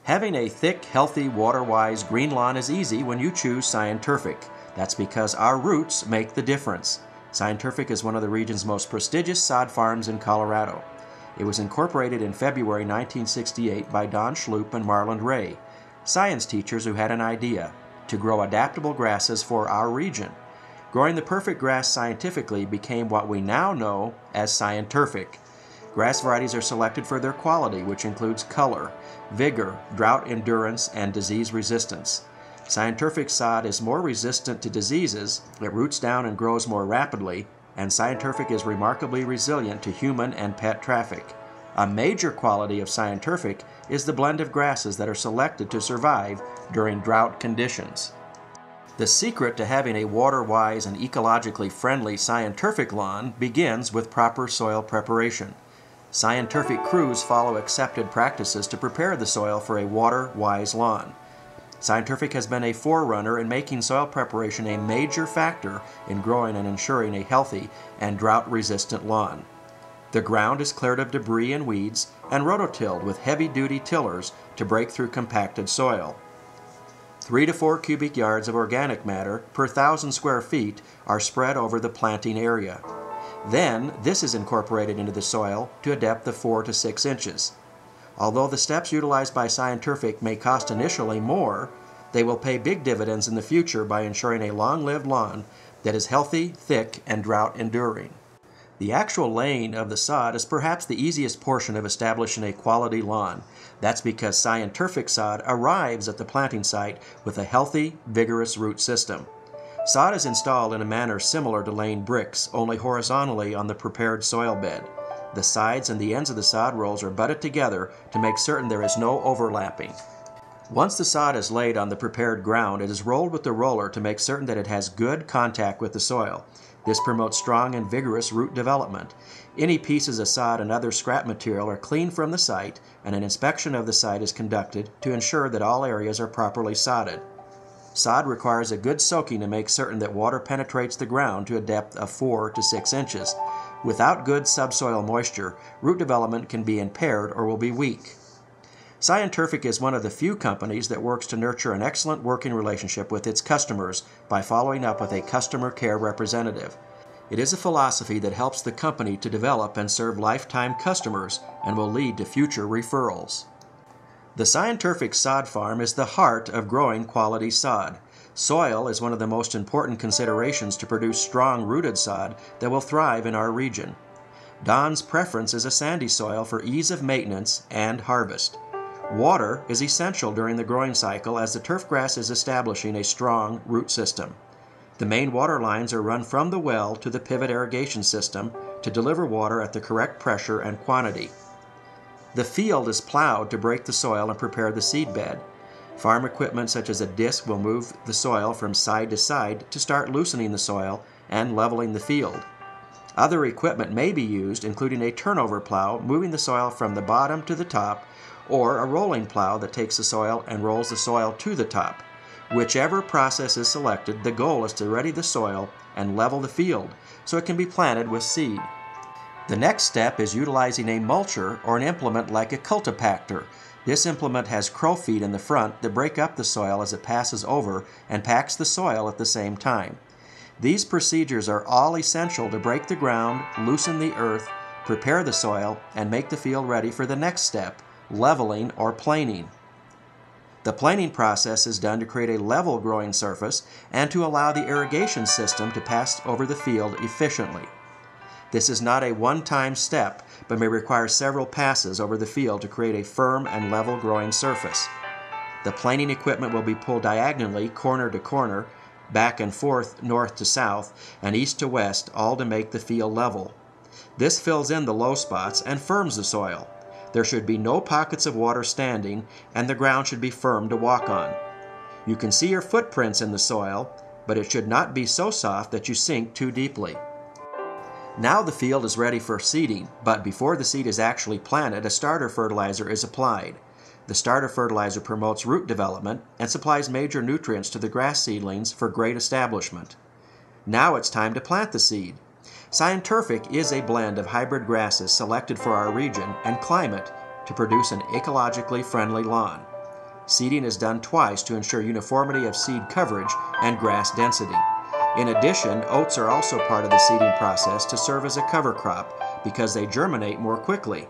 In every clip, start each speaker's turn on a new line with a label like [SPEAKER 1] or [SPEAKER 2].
[SPEAKER 1] Having a thick, healthy, water-wise green lawn is easy when you choose ScienTurfic. That's because our roots make the difference. ScienTurfic is one of the region's most prestigious sod farms in Colorado. It was incorporated in February 1968 by Don Schloop and Marland Ray, science teachers who had an idea to grow adaptable grasses for our region. Growing the perfect grass scientifically became what we now know as ScienTurfic. Grass varieties are selected for their quality, which includes color, vigor, drought endurance, and disease resistance. ScienTurfic sod is more resistant to diseases, it roots down and grows more rapidly, and ScienTurfic is remarkably resilient to human and pet traffic. A major quality of ScienTurfic is the blend of grasses that are selected to survive during drought conditions. The secret to having a water-wise and ecologically friendly ScienTurfic lawn begins with proper soil preparation. ScienTurfic crews follow accepted practices to prepare the soil for a water-wise lawn. ScienTurfic has been a forerunner in making soil preparation a major factor in growing and ensuring a healthy and drought-resistant lawn. The ground is cleared of debris and weeds and rototilled with heavy-duty tillers to break through compacted soil. 3 to 4 cubic yards of organic matter per 1,000 square feet are spread over the planting area. Then, this is incorporated into the soil to a depth of 4 to 6 inches. Although the steps utilized by ScienTurfic may cost initially more, they will pay big dividends in the future by ensuring a long-lived lawn that is healthy, thick, and drought-enduring. The actual laying of the sod is perhaps the easiest portion of establishing a quality lawn. That's because ScienTurfic sod arrives at the planting site with a healthy, vigorous root system. Sod is installed in a manner similar to laying bricks, only horizontally on the prepared soil bed. The sides and the ends of the sod rolls are butted together to make certain there is no overlapping. Once the sod is laid on the prepared ground, it is rolled with the roller to make certain that it has good contact with the soil. This promotes strong and vigorous root development. Any pieces of sod and other scrap material are cleaned from the site, and an inspection of the site is conducted to ensure that all areas are properly sodded. Sod requires a good soaking to make certain that water penetrates the ground to a depth of 4 to 6 inches. Without good subsoil moisture, root development can be impaired or will be weak. ScienTurfic is one of the few companies that works to nurture an excellent working relationship with its customers by following up with a customer care representative. It is a philosophy that helps the company to develop and serve lifetime customers and will lead to future referrals. The ScienTurfic sod farm is the heart of growing quality sod. Soil is one of the most important considerations to produce strong-rooted sod that will thrive in our region. Don's preference is a sandy soil for ease of maintenance and harvest. Water is essential during the growing cycle as the turf grass is establishing a strong root system. The main water lines are run from the well to the pivot irrigation system to deliver water at the correct pressure and quantity. The field is plowed to break the soil and prepare the seed bed. Farm equipment such as a disc will move the soil from side to side to start loosening the soil and leveling the field. Other equipment may be used, including a turnover plow moving the soil from the bottom to the top, or a rolling plow that takes the soil and rolls the soil to the top. Whichever process is selected, the goal is to ready the soil and level the field so it can be planted with seed. The next step is utilizing a mulcher or an implement like a cultipactor. This implement has crow feet in the front that break up the soil as it passes over and packs the soil at the same time. These procedures are all essential to break the ground, loosen the earth, prepare the soil, and make the field ready for the next step, leveling or planing. The planing process is done to create a level growing surface and to allow the irrigation system to pass over the field efficiently. This is not a one-time step, but may require several passes over the field to create a firm and level growing surface. The planing equipment will be pulled diagonally, corner to corner, back and forth, north to south, and east to west, all to make the field level. This fills in the low spots and firms the soil. There should be no pockets of water standing, and the ground should be firm to walk on. You can see your footprints in the soil, but it should not be so soft that you sink too deeply. Now the field is ready for seeding, but before the seed is actually planted, a starter fertilizer is applied. The starter fertilizer promotes root development and supplies major nutrients to the grass seedlings for great establishment. Now it's time to plant the seed. ScienTurfic is a blend of hybrid grasses selected for our region and climate to produce an ecologically friendly lawn. Seeding is done twice to ensure uniformity of seed coverage and grass density. In addition, oats are also part of the seeding process to serve as a cover crop because they germinate more quickly.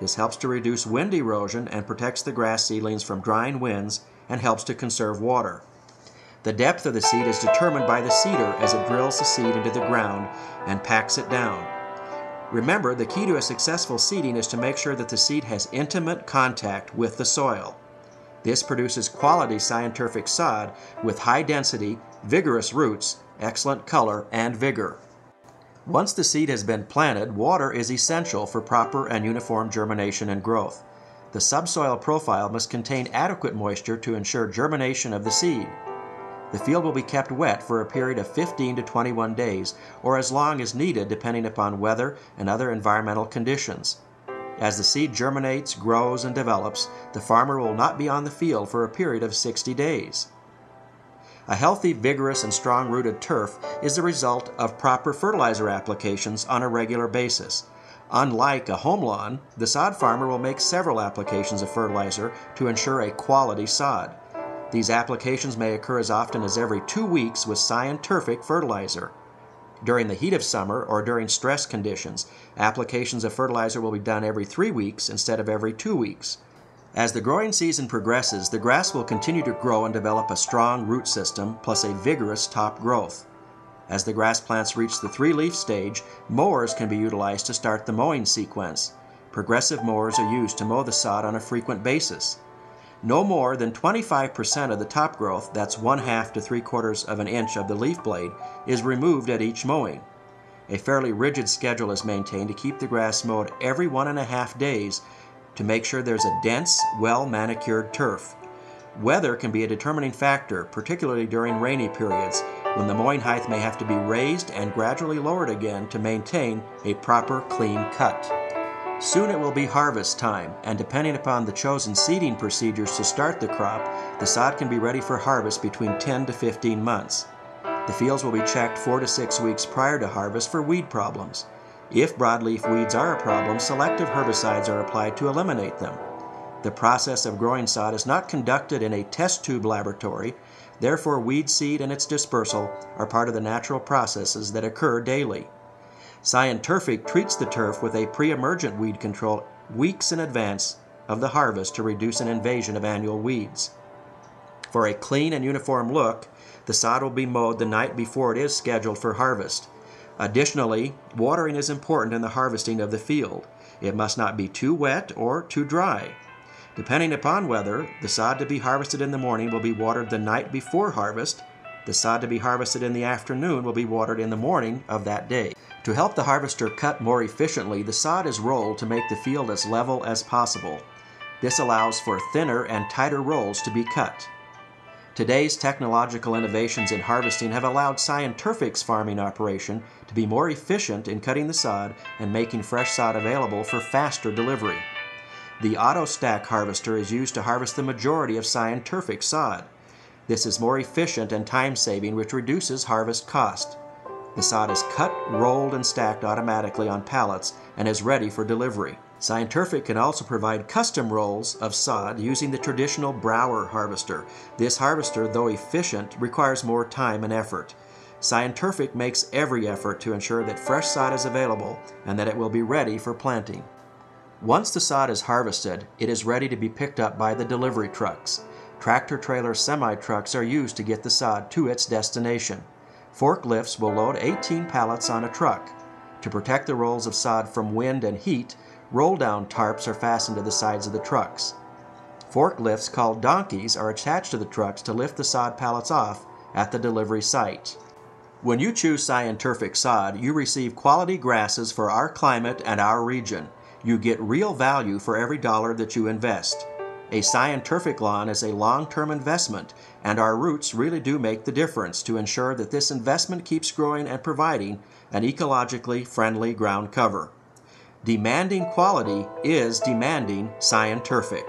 [SPEAKER 1] This helps to reduce wind erosion and protects the grass seedlings from drying winds and helps to conserve water. The depth of the seed is determined by the seeder as it drills the seed into the ground and packs it down. Remember, the key to a successful seeding is to make sure that the seed has intimate contact with the soil. This produces quality ScienTurfic sod with high density, vigorous roots, excellent color, and vigor. Once the seed has been planted, water is essential for proper and uniform germination and growth. The subsoil profile must contain adequate moisture to ensure germination of the seed. The field will be kept wet for a period of 15 to 21 days, or as long as needed depending upon weather and other environmental conditions. As the seed germinates, grows, and develops, the farmer will not be on the field for a period of 60 days. A healthy, vigorous, and strong-rooted turf is the result of proper fertilizer applications on a regular basis. Unlike a home lawn, the sod farmer will make several applications of fertilizer to ensure a quality sod. These applications may occur as often as every 2 weeks with ScienTurfic fertilizer. During the heat of summer or during stress conditions, applications of fertilizer will be done every 3 weeks instead of every 2 weeks. As the growing season progresses, the grass will continue to grow and develop a strong root system plus a vigorous top growth. As the grass plants reach the 3-leaf stage, mowers can be utilized to start the mowing sequence. Progressive mowers are used to mow the sod on a frequent basis. No more than 25% of the top growth, that's 1/2 to 3/4 of an inch of the leaf blade, is removed at each mowing. A fairly rigid schedule is maintained to keep the grass mowed every 1.5 days to make sure there's a dense, well-manicured turf. Weather can be a determining factor, particularly during rainy periods, when the mowing height may have to be raised and gradually lowered again to maintain a proper clean cut. Soon it will be harvest time, and depending upon the chosen seeding procedures to start the crop, the sod can be ready for harvest between 10 to 15 months. The fields will be checked 4 to 6 weeks prior to harvest for weed problems. If broadleaf weeds are a problem, selective herbicides are applied to eliminate them. The process of growing sod is not conducted in a test tube laboratory, therefore weed seed and its dispersal are part of the natural processes that occur daily. ScienTurfic treats the turf with a pre-emergent weed control weeks in advance of the harvest to reduce an invasion of annual weeds. For a clean and uniform look, the sod will be mowed the night before it is scheduled for harvest. Additionally, watering is important in the harvesting of the field. It must not be too wet or too dry. Depending upon weather, the sod to be harvested in the morning will be watered the night before harvest. The sod to be harvested in the afternoon will be watered in the morning of that day. To help the harvester cut more efficiently, the sod is rolled to make the field as level as possible. This allows for thinner and tighter rolls to be cut. Today's technological innovations in harvesting have allowed ScienTurfic's farming operation to be more efficient in cutting the sod and making fresh sod available for faster delivery. The auto stack harvester is used to harvest the majority of ScienTurfic sod. This is more efficient and time-saving, which reduces harvest cost. The sod is cut, rolled, and stacked automatically on pallets and is ready for delivery. ScienTurfic can also provide custom rolls of sod using the traditional Brower harvester. This harvester, though efficient, requires more time and effort. ScienTurfic makes every effort to ensure that fresh sod is available and that it will be ready for planting. Once the sod is harvested, it is ready to be picked up by the delivery trucks. Tractor-trailer semi-trucks are used to get the sod to its destination. Forklifts will load 18 pallets on a truck. To protect the rolls of sod from wind and heat, roll-down tarps are fastened to the sides of the trucks. Forklifts called donkeys are attached to the trucks to lift the sod pallets off at the delivery site. When you choose ScienTurfic sod, you receive quality grasses for our climate and our region. You get real value for every dollar that you invest. A ScienTurfic lawn is a long-term investment, and our roots really do make the difference to ensure that this investment keeps growing and providing an ecologically friendly ground cover. Demanding quality is demanding ScienTurfic.